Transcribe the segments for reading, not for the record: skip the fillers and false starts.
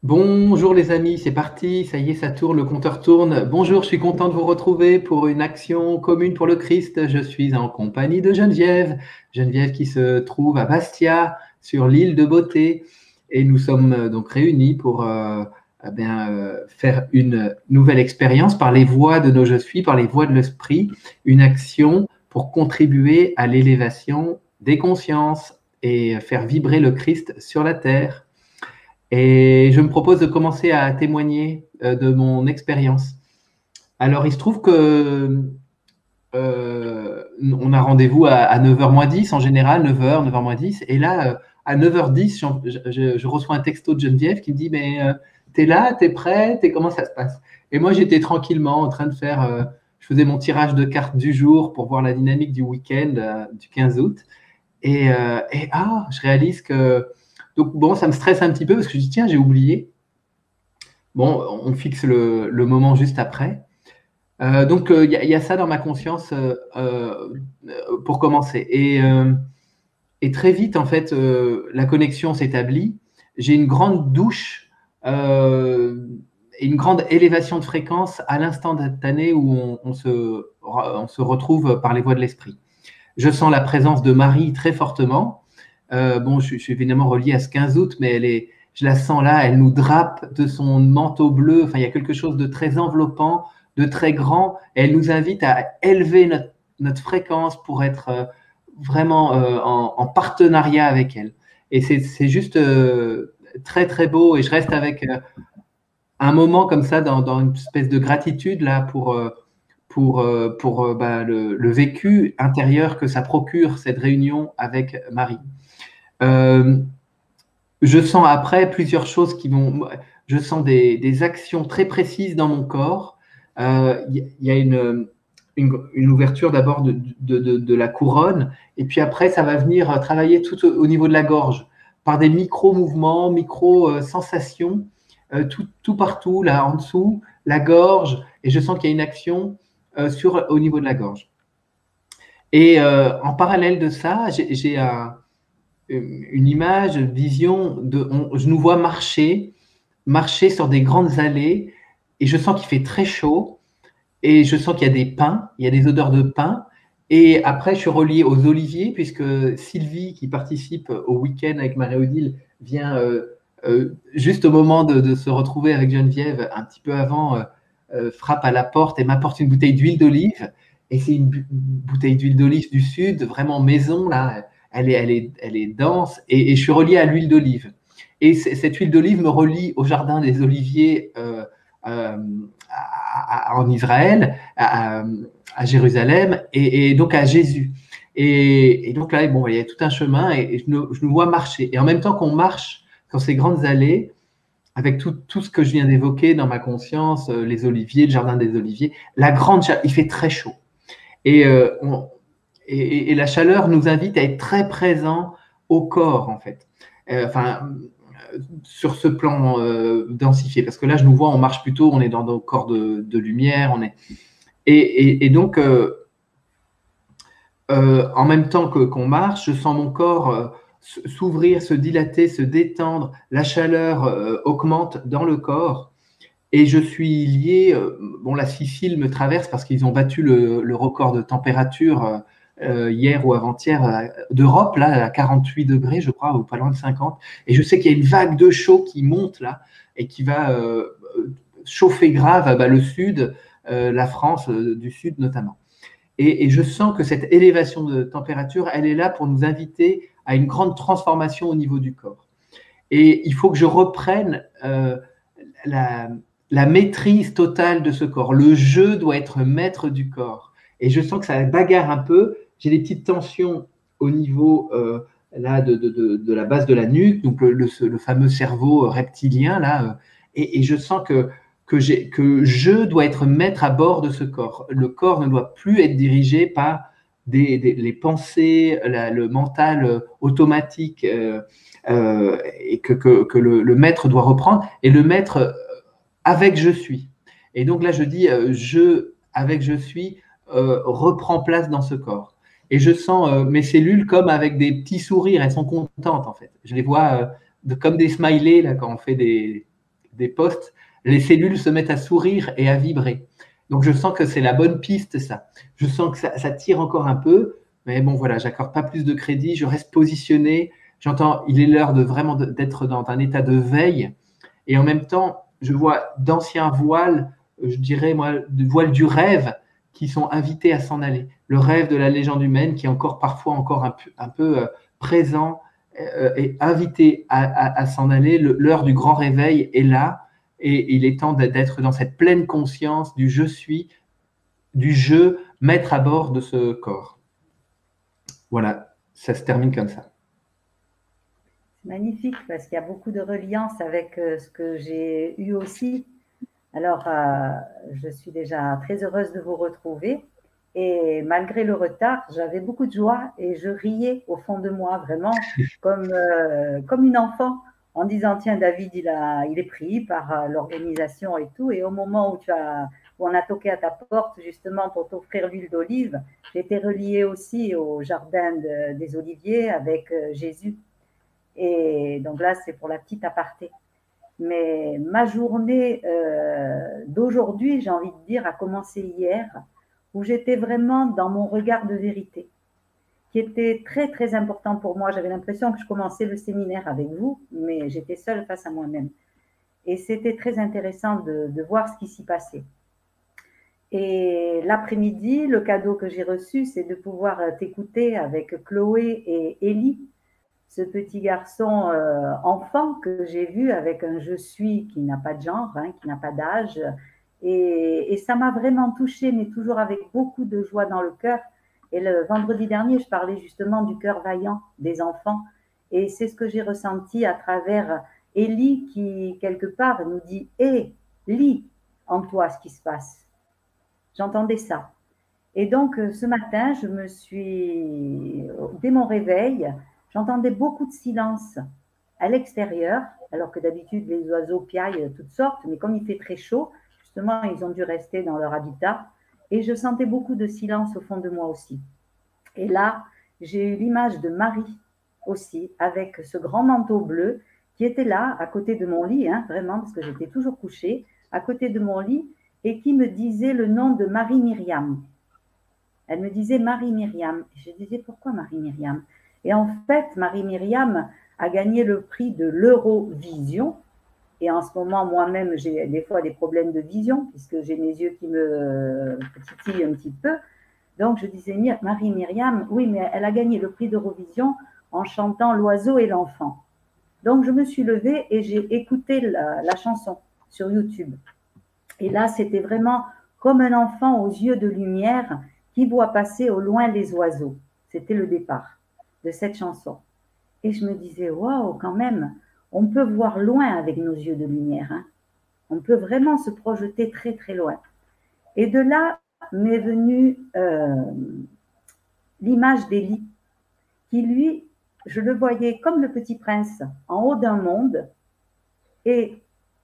Bonjour les amis, c'est parti, ça y est, ça tourne, le compteur tourne. Bonjour, je suis content de vous retrouver pour une action commune pour le Christ. Je suis en compagnie de Geneviève, Geneviève qui se trouve à Bastia, sur l'île de Beauté. Et nous sommes donc réunis pour faire une nouvelle expérience par les voies de nos Je suis, par les voies de l'esprit, une action pour contribuer à l'élévation des consciences et faire vibrer le Christ sur la terre. Et je me propose de commencer à témoigner de mon expérience. Alors, il se trouve que on a rendez-vous à 9h moins 10 en général, 9h, 9h moins 10. Et là, à 9h10, je reçois un texto de Geneviève qui me dit, mais t'es là, t'es prêt, comment ça se passe? Et moi, j'étais tranquillement en train de faire, je faisais mon tirage de cartes du jour pour voir la dynamique du week-end du 15 août. Je réalise que donc, bon, ça me stresse un petit peu parce que je dis, tiens, j'ai oublié. Bon, on fixe le moment juste après. Il y a ça dans ma conscience pour commencer. Et très vite, en fait, la connexion s'établit. J'ai une grande douche et une grande élévation de fréquence à l'instant instantané où on se retrouve par les voies de l'esprit. Je sens la présence de Marie très fortement. Je suis évidemment relié à ce 15 août, mais je la sens là, elle nous drape de son manteau bleu. Enfin, il y a quelque chose de très enveloppant, de très grand. Et elle nous invite à élever notre fréquence pour être vraiment en partenariat avec elle. Et c'est juste très, très beau. Et je reste avec un moment comme ça dans une espèce de gratitude là pour le vécu intérieur que ça procure, cette réunion avec Marie. Je sens après plusieurs choses qui vont. Je sens des actions très précises dans mon corps. Y a une ouverture d'abord de la couronne, et puis après, ça va venir travailler tout au niveau de la gorge, par des micro-mouvements, micro-sensations, tout partout, là en dessous, la gorge, et je sens qu'il y a une action au niveau de la gorge. Et en parallèle de ça, j'ai une image, une vision je nous vois marcher sur des grandes allées, et je sens qu'il fait très chaud, et je sens qu'il y a des pins, il y a des odeurs de pins. Et après, je suis relié aux oliviers, puisque Sylvie, qui participe au week-end avec Marie-Odile, vient juste au moment de se retrouver avec Geneviève, un petit peu avant, frappe à la porte et m'apporte une bouteille d'huile d'olive. Et c'est une bouteille d'huile d'olive du Sud, vraiment maison, là. Elle est dense, et je suis relié à l'huile d'olive. Et cette huile d'olive me relie au jardin des oliviers en Israël, à Jérusalem, et donc à Jésus. Et donc là, bon, il y a tout un chemin, et je nous vois marcher. Et en même temps qu'on marche sur ces grandes allées, avec tout ce que je viens d'évoquer dans ma conscience, les oliviers, le jardin des oliviers, il fait très chaud. Et, et la chaleur nous invite à être très présents au corps, en fait. Sur ce plan densifié. Parce que là, je nous vois, on marche plutôt, on est dans nos corps de lumière. Donc, en même temps qu'on marche, je sens mon corps s'ouvrir, se dilater, se détendre. La chaleur augmente dans le corps. Et je suis lié, la Sicile me traverse parce qu'ils ont battu le record de température hier ou avant-hier d'Europe, là, à 48 degrés, je crois, ou pas loin de 50. Et je sais qu'il y a une vague de chaud qui monte là et qui va chauffer grave le Sud, la France du Sud notamment. Et je sens que cette élévation de température, elle est là pour nous inviter à une grande transformation au niveau du corps. Et il faut que je reprenne la maîtrise totale de ce corps. Le jeu doit être maître du corps. Et je sens que ça bagarre un peu. J'ai des petites tensions au niveau là de la base de la nuque, donc le fameux cerveau reptilien là. Et je sens que je dois être maître à bord de ce corps. Le corps ne doit plus être dirigé par les pensées, le mental automatique, et que le maître doit reprendre. Et le maître avec je suis. Et donc là, je dis je avec je suis reprend place dans ce corps. Et je sens mes cellules comme avec des petits sourires. Elles sont contentes en fait. Je les vois comme des smileys là quand on fait des posts, les cellules se mettent à sourire et à vibrer. Donc je sens que c'est la bonne piste, ça. Je sens que ça tire encore un peu, mais bon voilà, j'accorde pas plus de crédit, je reste positionné. J'entends, il est l'heure de vraiment d'être dans un état de veille. Et en même temps, je vois d'anciens voiles, je dirais moi, de voiles du rêve, qui sont invités à s'en aller. Le rêve de la légende humaine qui est encore parfois encore un peu présent et invité à s'en aller. L'heure du grand réveil est là et il est temps d'être dans cette pleine conscience du je suis, du je, maître à bord de ce corps. Voilà, ça se termine comme ça. Magnifique, parce qu'il y a beaucoup de reliance avec ce que j'ai eu aussi. Alors, je suis déjà très heureuse de vous retrouver. Et malgré le retard, j'avais beaucoup de joie et je riais au fond de moi, vraiment comme une enfant, en disant, tiens, David, il est pris par l'organisation et tout. Et au moment où on a toqué à ta porte, justement, pour t'offrir l'huile d'olive, j'étais reliée aussi au jardin des Oliviers avec Jésus. Et donc là, c'est pour la petite aparté. Mais ma journée d'aujourd'hui, j'ai envie de dire, a commencé hier, où j'étais vraiment dans mon regard de vérité, qui était très, très important pour moi. J'avais l'impression que je commençais le séminaire avec vous, mais j'étais seule face à moi-même. Et c'était très intéressant de voir ce qui s'y passait. Et l'après-midi, le cadeau que j'ai reçu, c'est de pouvoir t'écouter avec Chloé et Ellie, ce petit garçon enfant que j'ai vu avec un je suis qui n'a pas de genre, hein, qui n'a pas d'âge. Et ça m'a vraiment touchée, mais toujours avec beaucoup de joie dans le cœur. Et le vendredi dernier, je parlais justement du cœur vaillant des enfants. Et c'est ce que j'ai ressenti à travers Élie qui, quelque part, nous dit « Hé, lis en toi ce qui se passe ». J'entendais ça. Et donc, ce matin, dès mon réveil, j'entendais beaucoup de silence à l'extérieur, alors que d'habitude, les oiseaux piaillent toutes sortes, mais comme il fait très chaud, justement, ils ont dû rester dans leur habitat. Et je sentais beaucoup de silence au fond de moi aussi. Et là, j'ai eu l'image de Marie aussi, avec ce grand manteau bleu qui était là, à côté de mon lit, hein, vraiment, parce que j'étais toujours couchée, à côté de mon lit, et qui me disait le nom de Marie-Myriam. Elle me disait Marie-Myriam. Je disais, pourquoi Marie-Myriam? Et en fait, Marie-Myriam a gagné le prix de l'Eurovision. Et en ce moment, moi-même, j'ai des fois des problèmes de vision, puisque j'ai mes yeux qui me titillent un petit peu. Donc, je disais, Marie-Myriam, oui, mais elle a gagné le prix d'Eurovision en chantant L'oiseau et l'enfant. Donc, je me suis levée et j'ai écouté la chanson sur YouTube. Et là, c'était vraiment comme un enfant aux yeux de lumière qui voit passer au loin les oiseaux. C'était le départ de cette chanson. Et je me disais, waouh, quand même, on peut voir loin avec nos yeux de lumière. Hein. On peut vraiment se projeter très, très loin. Et de là m'est venue l'image d'Élie, qui lui, je le voyais comme le petit prince en haut d'un monde. Et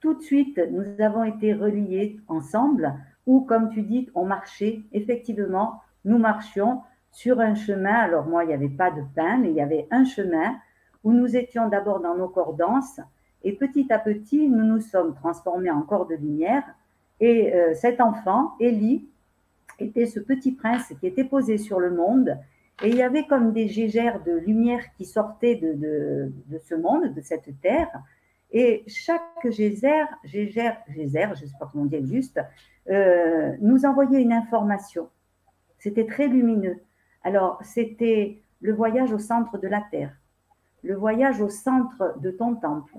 tout de suite, nous avons été reliés ensemble, où, comme tu dis, on marchait. Effectivement, nous marchions sur un chemin. Alors moi, il n'y avait pas de pain, mais il y avait un chemin où nous étions d'abord dans nos cordances. Et petit à petit, nous nous sommes transformés en corps de lumière. Et cet enfant, Élie, était ce petit prince qui était posé sur le monde. Et il y avait comme des gégères de lumière qui sortaient de ce monde, de cette terre. Et chaque geyser, je ne sais pas comment dire juste, nous envoyait une information. C'était très lumineux. Alors, c'était le voyage au centre de la Terre, le voyage au centre de ton temple,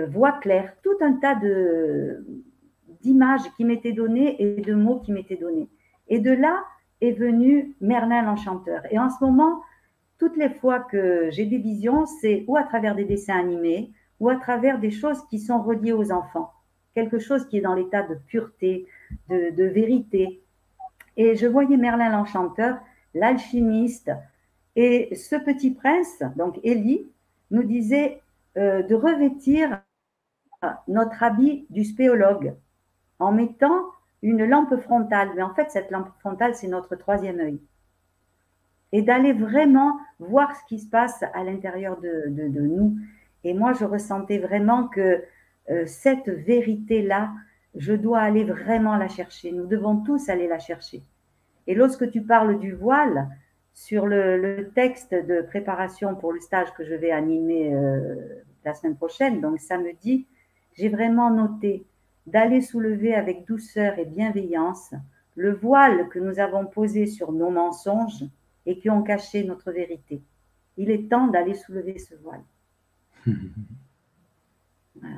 voix claire, tout un tas d'images qui m'étaient données et de mots qui m'étaient donnés. Et de là est venu Merlin l'Enchanteur. Et en ce moment, toutes les fois que j'ai des visions, c'est ou à travers des dessins animés, ou à travers des choses qui sont reliées aux enfants, quelque chose qui est dans l'état de pureté, de vérité. Et je voyais Merlin l'Enchanteur, l'alchimiste, et ce petit prince, donc Élie, nous disait de revêtir notre habit du spéologue en mettant une lampe frontale. Mais en fait, cette lampe frontale, c'est notre troisième œil. Et d'aller vraiment voir ce qui se passe à l'intérieur de nous. Et moi, je ressentais vraiment que cette vérité-là, je dois aller vraiment la chercher. Nous devons tous aller la chercher. Et lorsque tu parles du voile, sur le texte de préparation pour le stage que je vais animer la semaine prochaine, donc samedi, j'ai vraiment noté d'aller soulever avec douceur et bienveillance le voile que nous avons posé sur nos mensonges et qui ont caché notre vérité. Il est temps d'aller soulever ce voile. Voilà.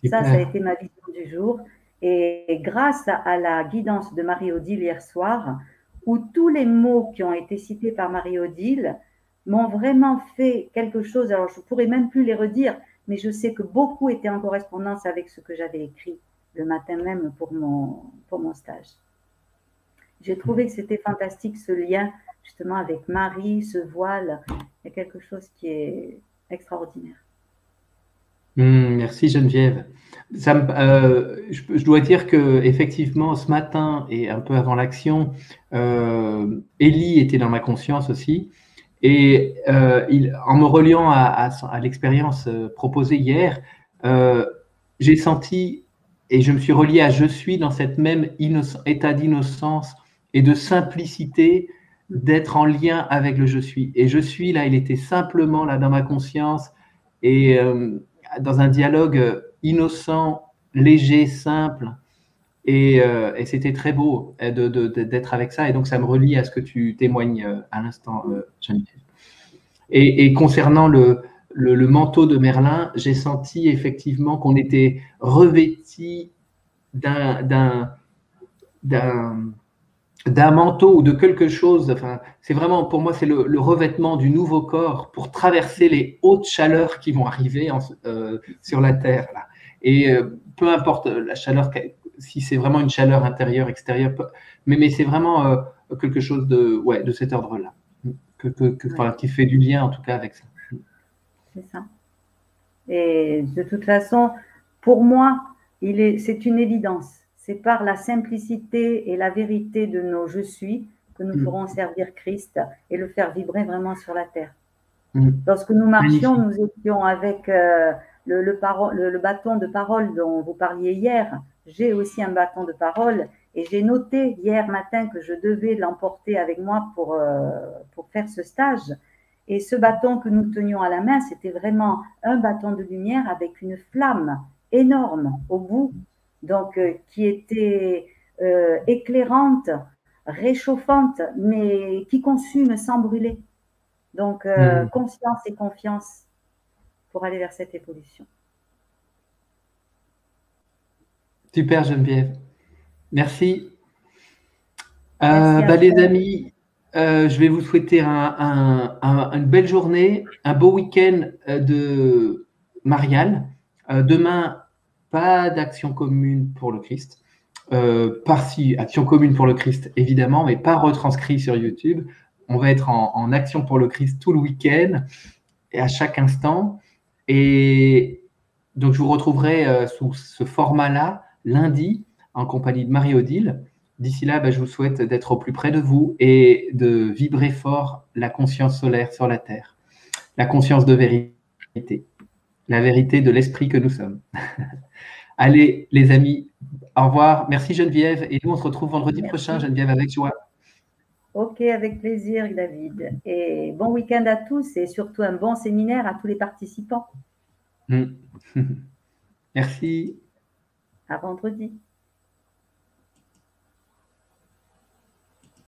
Ça a été ma vision du jour. Et grâce à la guidance de Marie-Odile hier soir, où tous les mots qui ont été cités par Marie-Odile m'ont vraiment fait quelque chose. Alors, je ne pourrais même plus les redire, mais je sais que beaucoup étaient en correspondance avec ce que j'avais écrit le matin même pour mon stage. J'ai trouvé que c'était fantastique, ce lien justement avec Marie, ce voile. Il y a quelque chose qui est extraordinaire. Merci Geneviève. Je dois dire que effectivement ce matin et un peu avant l'action, Élie était dans ma conscience aussi. Et en me reliant à l'expérience proposée hier, j'ai senti et je me suis relié à je suis dans cette même état d'innocence et de simplicité d'être en lien avec le je suis. Et je suis là, il était simplement là dans ma conscience et dans un dialogue innocent, léger, simple. Et c'était très beau d'être avec ça. Et donc, ça me relie à ce que tu témoignes à l'instant, Geneviève. Et concernant le manteau de Merlin, j'ai senti effectivement qu'on était revêtis d'un manteau ou de quelque chose. Enfin, c'est vraiment, pour moi, c'est le revêtement du nouveau corps pour traverser les hautes chaleurs qui vont arriver sur la Terre. Là. Et peu importe la chaleur, si c'est vraiment une chaleur intérieure, extérieure, mais c'est vraiment quelque chose de cet ordre-là, qui fait du lien en tout cas avec ça. C'est ça. Et de toute façon, pour moi, c'est une évidence. C'est par la simplicité et la vérité de nos je suis que nous pourrons servir Christ et le faire vibrer vraiment sur la terre. Lorsque nous marchions, nous étions avec le bâton de parole dont vous parliez hier. J'ai aussi un bâton de parole et j'ai noté hier matin que je devais l'emporter avec moi pour faire ce stage. Et ce bâton que nous tenions à la main, c'était vraiment un bâton de lumière avec une flamme énorme au bout, donc qui était éclairante, réchauffante, mais qui consume sans brûler. Donc, conscience et confiance pour aller vers cette évolution. Super Geneviève. Merci. Les amis, je vais vous souhaiter une belle journée, un beau week-end de Marianne. Demain, pas d'action commune pour le Christ. Par-ci, action commune pour le Christ, évidemment, mais pas retranscrit sur YouTube. On va être en action pour le Christ tout le week-end et à chaque instant. Et donc, je vous retrouverai sous ce format-là lundi en compagnie de Marie-Odile. D'ici là, je vous souhaite d'être au plus près de vous et de vibrer fort la conscience solaire sur la Terre, la conscience de vérité, la vérité de l'esprit que nous sommes. Allez, les amis, au revoir. Merci Geneviève. Et nous, on se retrouve vendredi prochain, Geneviève, avec joie. Ok, avec plaisir, David. Et bon week-end à tous et surtout un bon séminaire à tous les participants. Merci. À vendredi.